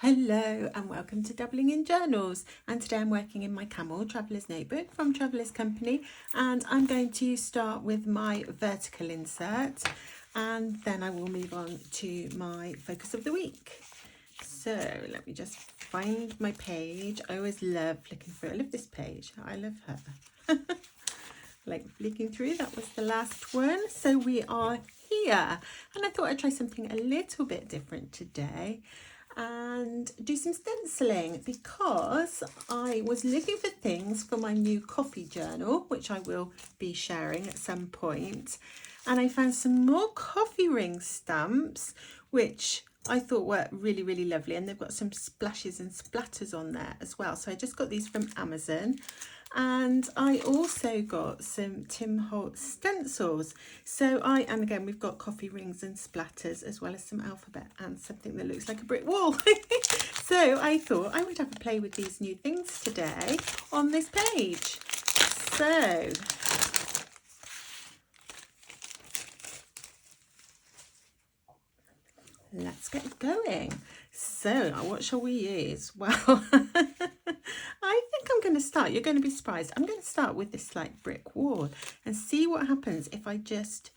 Hello and welcome to Doubling in Journals, and today I'm working in my Camel Traveller's Notebook from Traveller's Company, and I'm going to start with my vertical insert and then I will move on to my focus of the week. So let me just find my page. I always love flicking through. I love this page. I love her. Like flicking through, that was the last one. So we are here and I thought I'd try something a little bit different today and do some stenciling because I was looking for things for my new coffee journal, which I will be sharing at some point, and I found some more coffee ring stamps which I thought were really lovely, and they've got some splashes and splatters on there as well. So I just got these from Amazon. And I also got some Tim Holtz stencils. And again, we've got coffee rings and splatters, as well as some alphabet and something that looks like a brick wall. So I thought I would have a play with these new things today on this page. So let's get going. So what shall we use? Well, I think I'm going to start, you're going to be surprised, I'm going to start with this like brick wall and see what happens if I just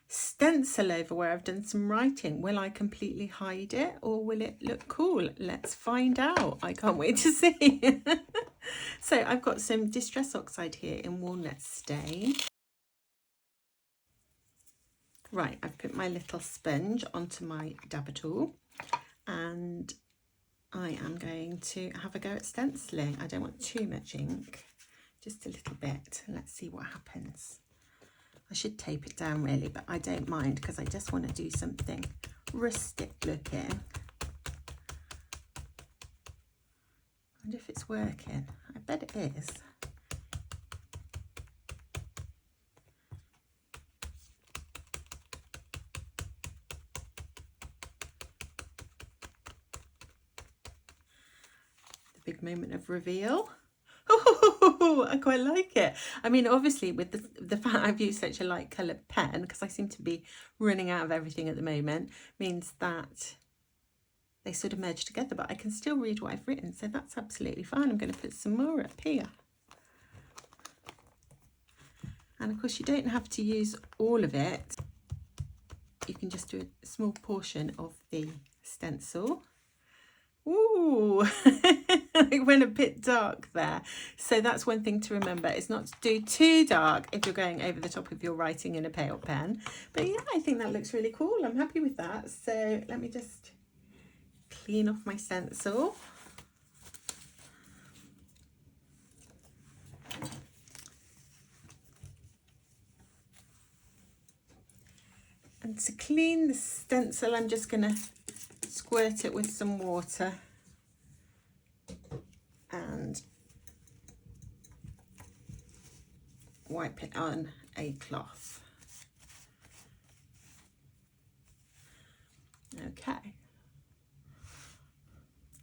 stencil over where I've done some writing. Will I completely hide it or will it look cool? Let's find out. I can't wait to see. So I've got some Distress Oxide here in Walnut Stain. Right, I've put my little sponge onto my dabber tool and I am going to have a go at stenciling. I don't want too much ink, just a little bit. Let's see what happens. I should tape it down really, but I don't mind because I just want to do something rustic looking. I wonder if it's working. I bet it is. Big moment of reveal. Oh, I quite like it. I mean, obviously with the fact I've used such a light coloured pen, because I seem to be running out of everything at the moment, means that they sort of merge together, but I can still read what I've written, so that's absolutely fine. I'm going to put some more up here. And of course you don't have to use all of it. You can just do a small portion of the stencil. Ooh, it went a bit dark there. So that's one thing to remember, is not to do too dark if you're going over the top of your writing in a pale pen. But yeah, I think that looks really cool. I'm happy with that. So let me just clean off my stencil. And to clean the stencil, I'm just going to squirt it with some water and wipe it on a cloth. Okay.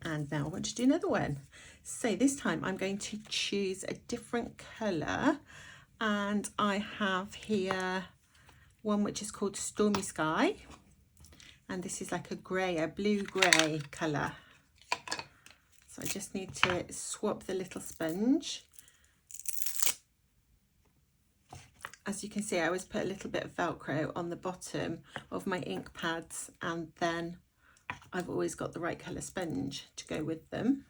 And now I want to do another one. So this time I'm going to choose a different colour, and I have here one which is called Stormy Sky, and this is like a grey, a blue-grey colour. So I just need to swap the little sponge. As you can see, I always put a little bit of Velcro on the bottom of my ink pads, and then I've always got the right colour sponge to go with them.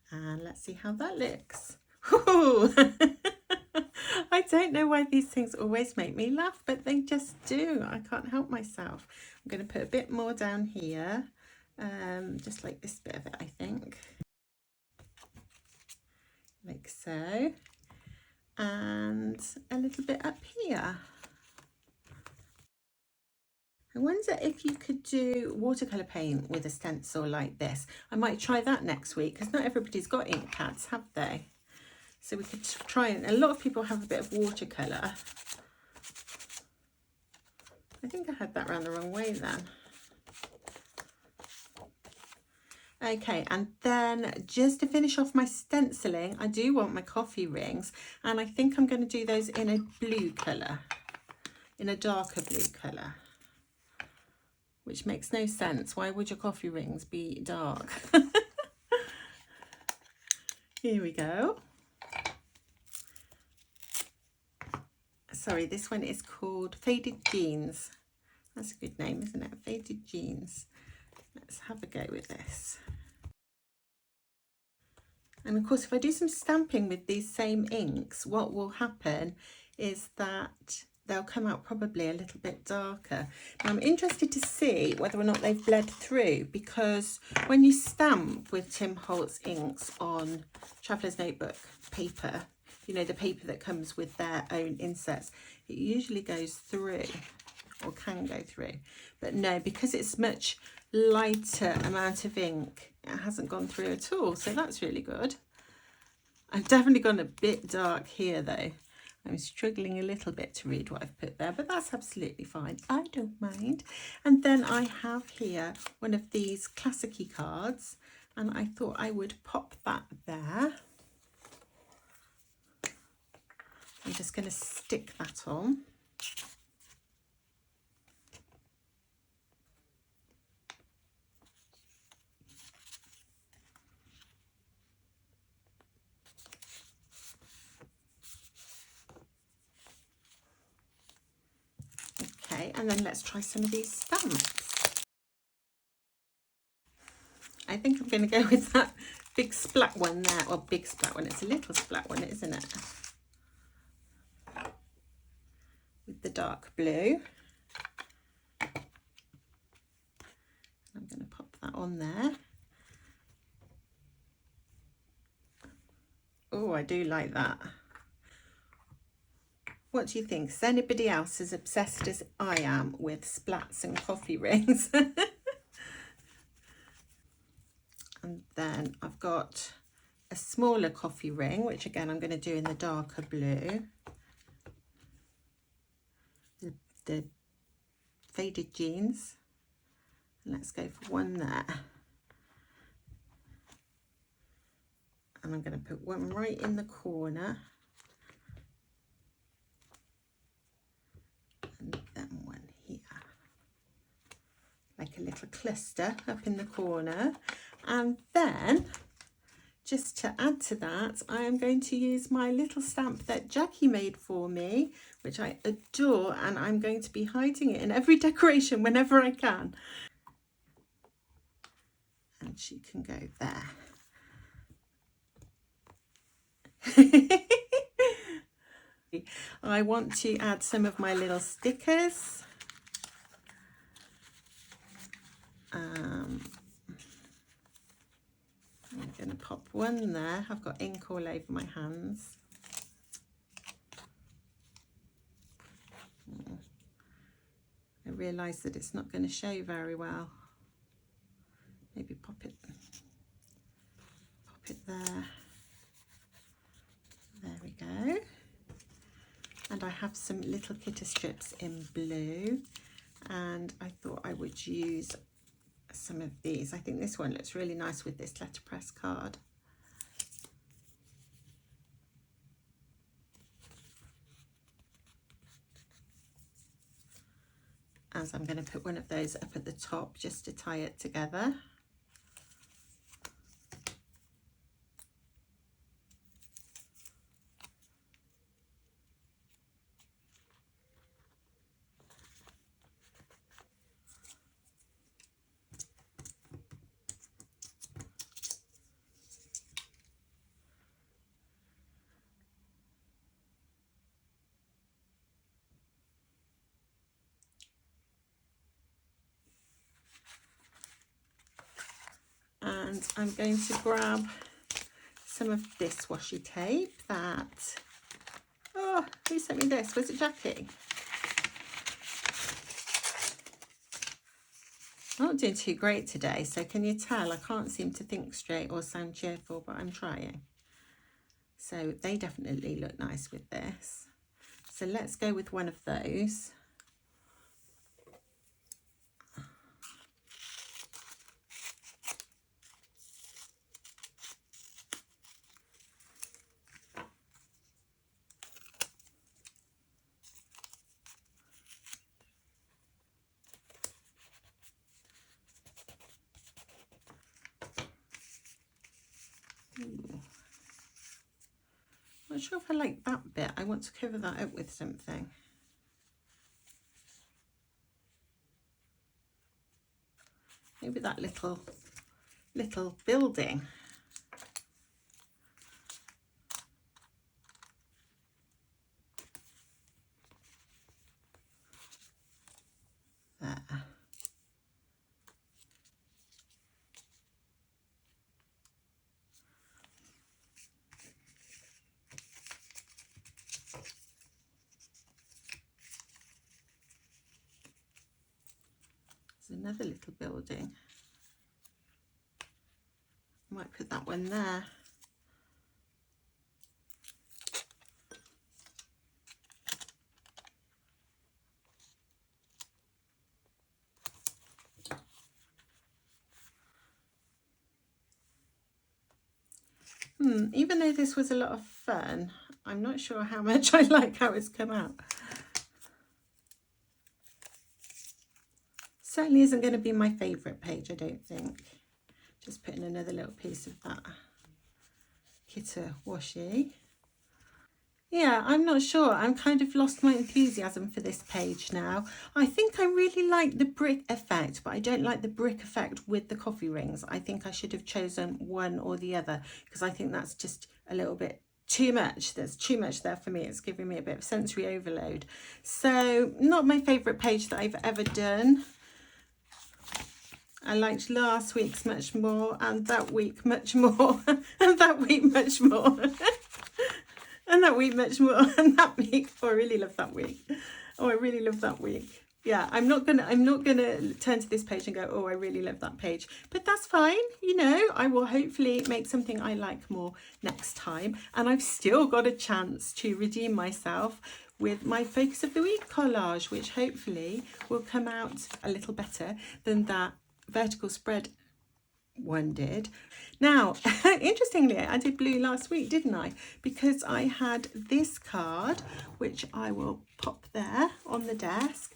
And let's see how that looks. I don't know why these things always make me laugh, but they just do. I can't help myself. I'm going to put a bit more down here, just like this bit of it, I think. Like so. And a little bit up here. I wonder if you could do watercolour paint with a stencil like this. I might try that next week, because not everybody's got ink pads, have they? So we could try, and a lot of people have a bit of watercolour. I think I had that round the wrong way then. Okay, and then just to finish off my stenciling, I do want my coffee rings, and I think I'm going to do those in a blue colour. in a darker blue colour, which makes no sense. Why would your coffee rings be dark? Here we go. Sorry, this one is called Faded Jeans. That's a good name, isn't it? Faded Jeans. Let's have a go with this. And of course, if I do some stamping with these same inks, what will happen is that they'll come out probably a little bit darker. Now, I'm interested to see whether or not they've bled through, because when you stamp with Tim Holtz inks on Traveller's Notebook paper, you know, the paper that comes with their own inserts, it usually goes through, or can go through. But no, because it's much lighter amount of ink, it hasn't gone through at all, so that's really good. I've definitely gone a bit dark here though. I'm struggling a little bit to read what I've put there, but that's absolutely fine. I don't mind. And then I have here one of these classic-y cards, and I thought I would pop that there. I'm just going to stick that on. Okay, and then let's try some of these stamps. I think I'm going to go with that big splat one there, or big splat one. It's a little splat one, isn't it? With the dark blue. I'm going to pop that on there. Oh, I do like that. What do you think? Is anybody else as obsessed as I am with splats and coffee rings? And then I've got a smaller coffee ring, which again I'm going to do in the darker blue. The Faded Jeans. And let's go for one there. And I'm going to put one right in the corner. And then one here. Like a little cluster up in the corner. And then, just to add to that, I am going to use my little stamp that Jackie made for me, which I adore, and I'm going to be hiding it in every decoration whenever I can. And she can go there. I want to add some of my little stickers. I'm going to pop one there. I've got ink all over my hands. I realise that it's not going to show very well. Maybe pop it there. There we go. And I have some little Kitter strips in blue, and I thought I would use some of these. I think this one looks really nice with this letterpress card. As I'm going to put one of those up at the top just to tie it together. And I'm going to grab some of this washi tape that, oh, who sent me this? Was it Jackie? I'm not doing too great today, so can you tell I can't seem to think straight or sound cheerful, but I'm trying. So they definitely look nice with this. So let's go with one of those. not sure if I like that bit. I want to cover that up with something. Maybe that little building. There. There's another little building. I might put that one there. Even though this was a lot of fun, I'm not sure how much I like how it's come out. Certainly isn't going to be my favourite page, I don't think. Just putting another little piece of that Kitta washi. Yeah, I'm not sure. I'm kind of lost my enthusiasm for this page now. I think I really like the brick effect, but I don't like the brick effect with the coffee rings. I think I should have chosen one or the other, because I think that's just a little bit too much. There's too much there for me. It's giving me a bit of sensory overload. So not my favourite page that I've ever done. I liked last week's much more, and that week much more, and that week much more, and that week much more, and that week. Oh, I really love that week. Oh, I really love that week. Yeah, I'm not gonna turn to this page and go, oh, I really love that page. But that's fine, you know. I will hopefully make something I like more next time, and I've still got a chance to redeem myself with my Focus of the Week collage, which hopefully will come out a little better than that vertical spread one did. Now, interestingly, I did blue last week, didn't I? Because I had this card, which I will pop there on the desk.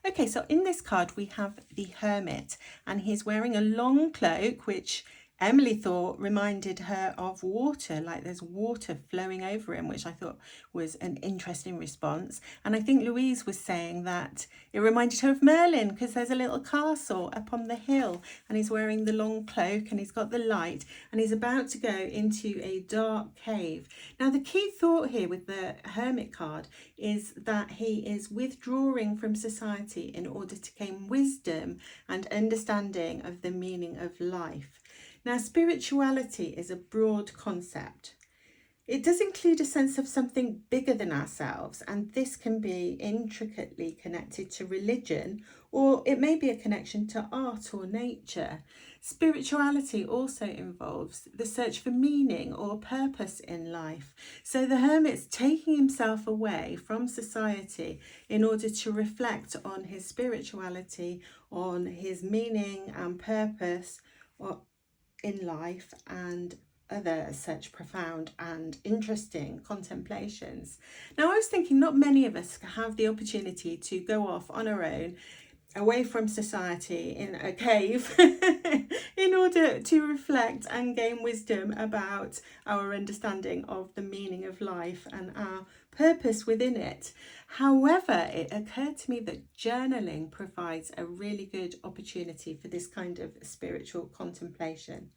Okay, so in this card we have the Hermit, and he's wearing a long cloak, which Emily thought reminded her of water, like there's water flowing over him, which I thought was an interesting response. And I think Louise was saying that it reminded her of Merlin, because there's a little castle up on the hill, and he's wearing the long cloak, and he's got the light, and he's about to go into a dark cave. Now, the key thought here with the Hermit card is that he is withdrawing from society in order to gain wisdom and understanding of the meaning of life. Now, spirituality is a broad concept. It does include a sense of something bigger than ourselves, and this can be intricately connected to religion, or it may be a connection to art or nature. Spirituality also involves the search for meaning or purpose in life. So the Hermit's taking himself away from society in order to reflect on his spirituality, on his meaning and purpose in life, and other such profound and interesting contemplations. Now, I was thinking not many of us have the opportunity to go off on our own, away from society, in a cave in order to reflect and gain wisdom about our understanding of the meaning of life and our purpose within it. However, it occurred to me that journaling provides a really good opportunity for this kind of spiritual contemplation.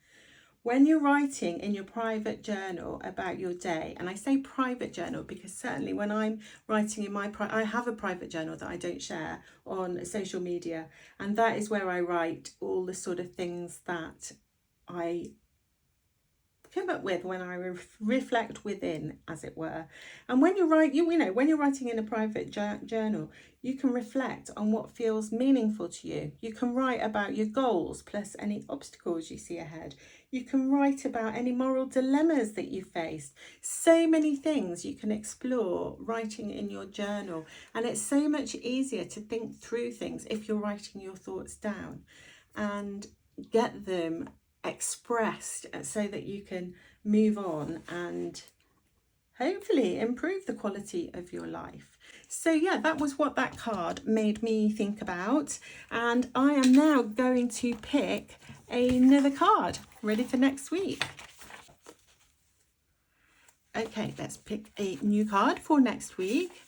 When you're writing in your private journal about your day, and I say private journal because certainly when I'm writing in I have a private journal that I don't share on social media, and that is where I write all the sort of things that I come up with when I reflect within, as it were. And when you write, when you're writing in a private journal, you can reflect on what feels meaningful to you. You can write about your goals plus any obstacles you see ahead. You can write about any moral dilemmas that you faced. So many things you can explore writing in your journal. And it's so much easier to think through things if you're writing your thoughts down and get them expressed so that you can move on and hopefully improve the quality of your life. So yeah, that was what that card made me think about, and I am now going to pick another card ready for next week. Okay, let's pick a new card for next week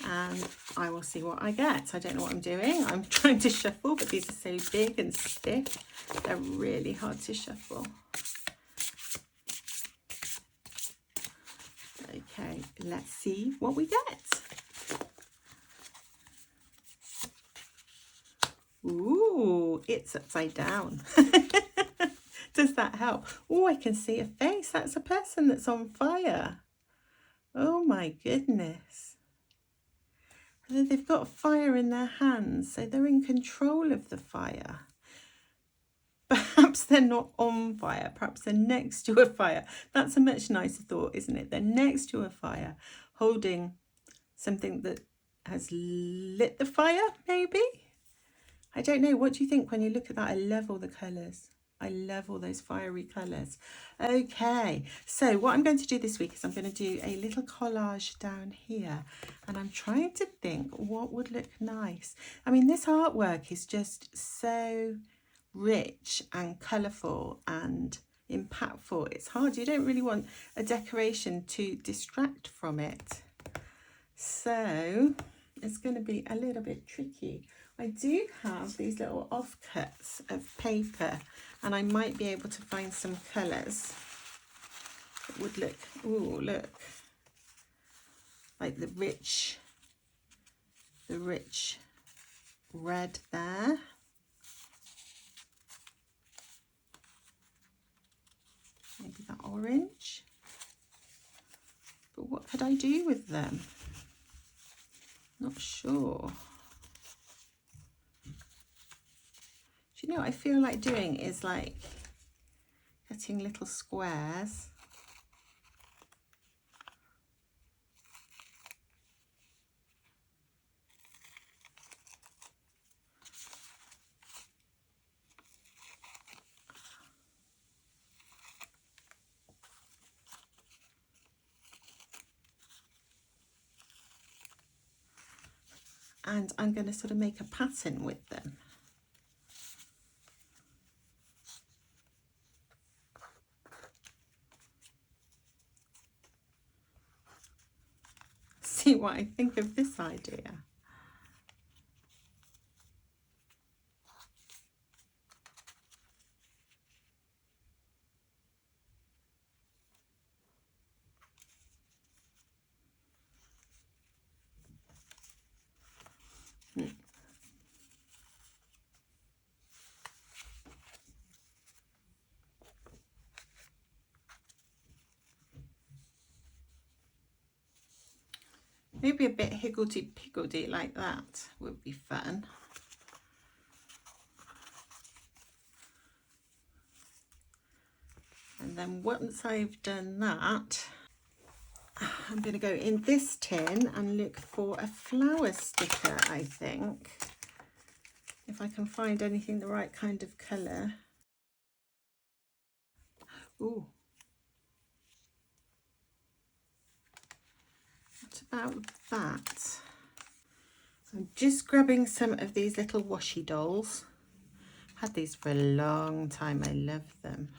and I will see what I get. I don't know what I'm doing. I'm trying to shuffle, but these are so big and stiff. They're really hard to shuffle. Okay, let's see what we get. Ooh, it's upside down. Does that help? Oh, I can see a face. That's a person that's on fire. Oh my goodness. They've got fire in their hands, so they're in control of the fire. Perhaps they're not on fire. Perhaps they're next to a fire. That's a much nicer thought, isn't it? They're next to a fire, holding something that has lit the fire, maybe? I don't know. What do you think when you look at that? I love all the colours. I love all those fiery colours. Okay, so what I'm going to do this week is I'm going to do a little collage down here. And I'm trying to think what would look nice. I mean, this artwork is just so rich and colourful and impactful. It's hard. You don't really want a decoration to distract from it. So it's going to be a little bit tricky. I do have these little offcuts of paper and I might be able to find some colours that would look, ooh, look, like the rich red there. Maybe that orange. But what could I do with them? Not sure. Do you know what I feel like doing is like cutting little squares. And I'm going to sort of make a pattern with them. See what I think of this idea. Maybe a bit higgledy-piggledy like that would be fun. And then once I've done that, I'm going to go in this tin and look for a flower sticker, I think. If I can find anything the right kind of colour. Ooh. What about that? I'm just grabbing some of these little washi dolls. I've had these for a long time. I love them.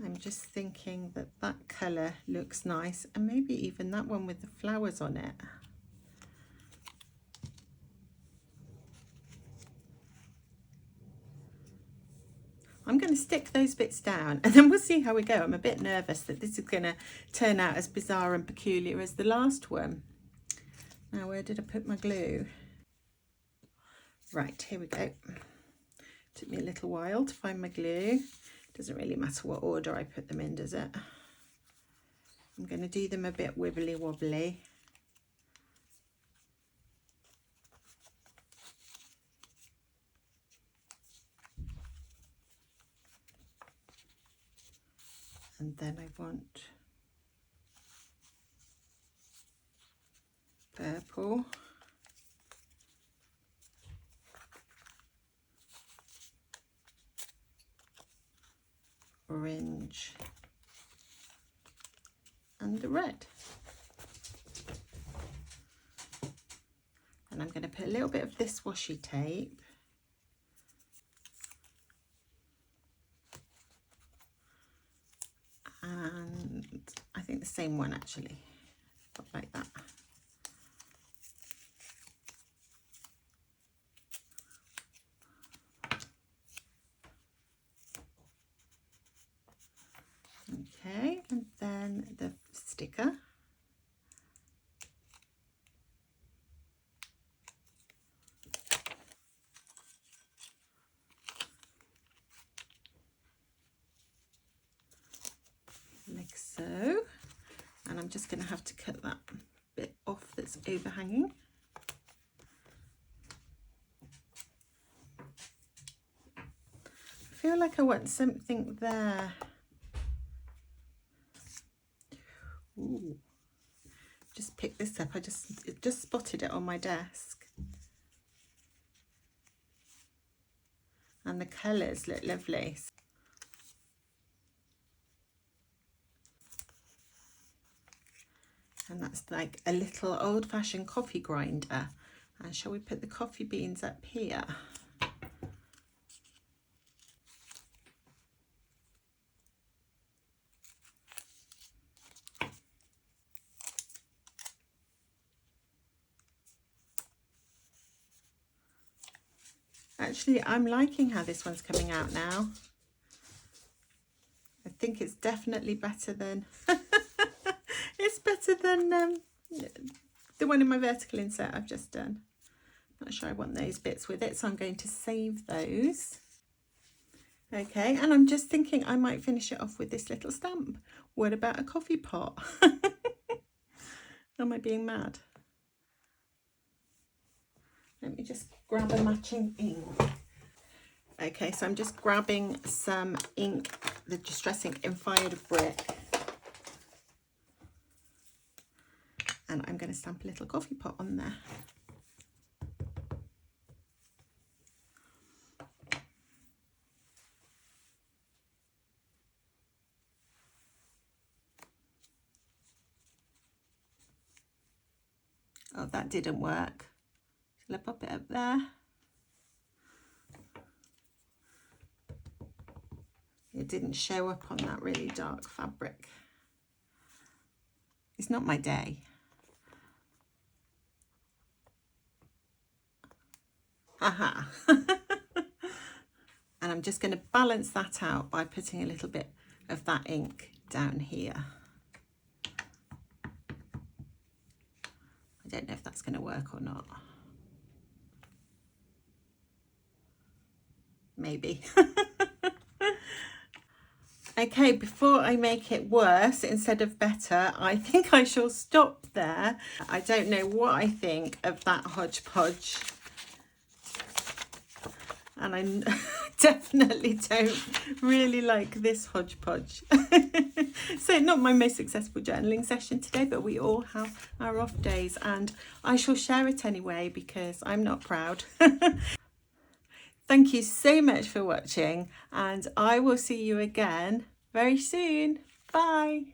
I'm just thinking that that colour looks nice, and maybe even that one with the flowers on it. I'm going to stick those bits down and then we'll see how we go. I'm a bit nervous that this is going to turn out as bizarre and peculiar as the last one. Now, where did I put my glue? Right, here we go. Took me a little while to find my glue. Doesn't really matter what order I put them in, does it? I'm going to do them a bit wibbly wobbly. And then I want purple. Orange. And the red. And I'm going to put a little bit of this washi tape and I think the same one actually, like that. Okay, and then the sticker. Like so. And I'm just going to have to cut that bit off that's overhanging. I feel like I want something there. Ooh. Just pick this up. I just spotted it on my desk. And the colours look lovely. And that's like a little old-fashioned coffee grinder. And shall we put the coffee beans up here? Actually, I'm liking how this one's coming out now. I think it's definitely better than it's better than the one in my vertical insert I've just done. Not sure I want those bits with it, so I'm going to save those. Okay, and I'm just thinking I might finish it off with this little stamp. What about a coffee pot? Am I being mad? Let me just grab a matching ink. Okay, so I'm just grabbing some ink, the Distress ink in Fired Brick. And I'm going to stamp a little coffee pot on there. Oh, that didn't work. Shall I pop it up there? It didn't show up on that really dark fabric. It's not my day. Aha. And I'm just going to balance that out by putting a little bit of that ink down here. I don't know if that's going to work or not. Maybe. Okay, before I make it worse instead of better, I think I shall stop there. I don't know what I think of that hodgepodge. And I definitely don't really like this hodgepodge. So not my most successful journaling session today, but we all have our off days, and I shall share it anyway because I'm not proud. Thank you so much for watching, and I will see you again very soon. Bye.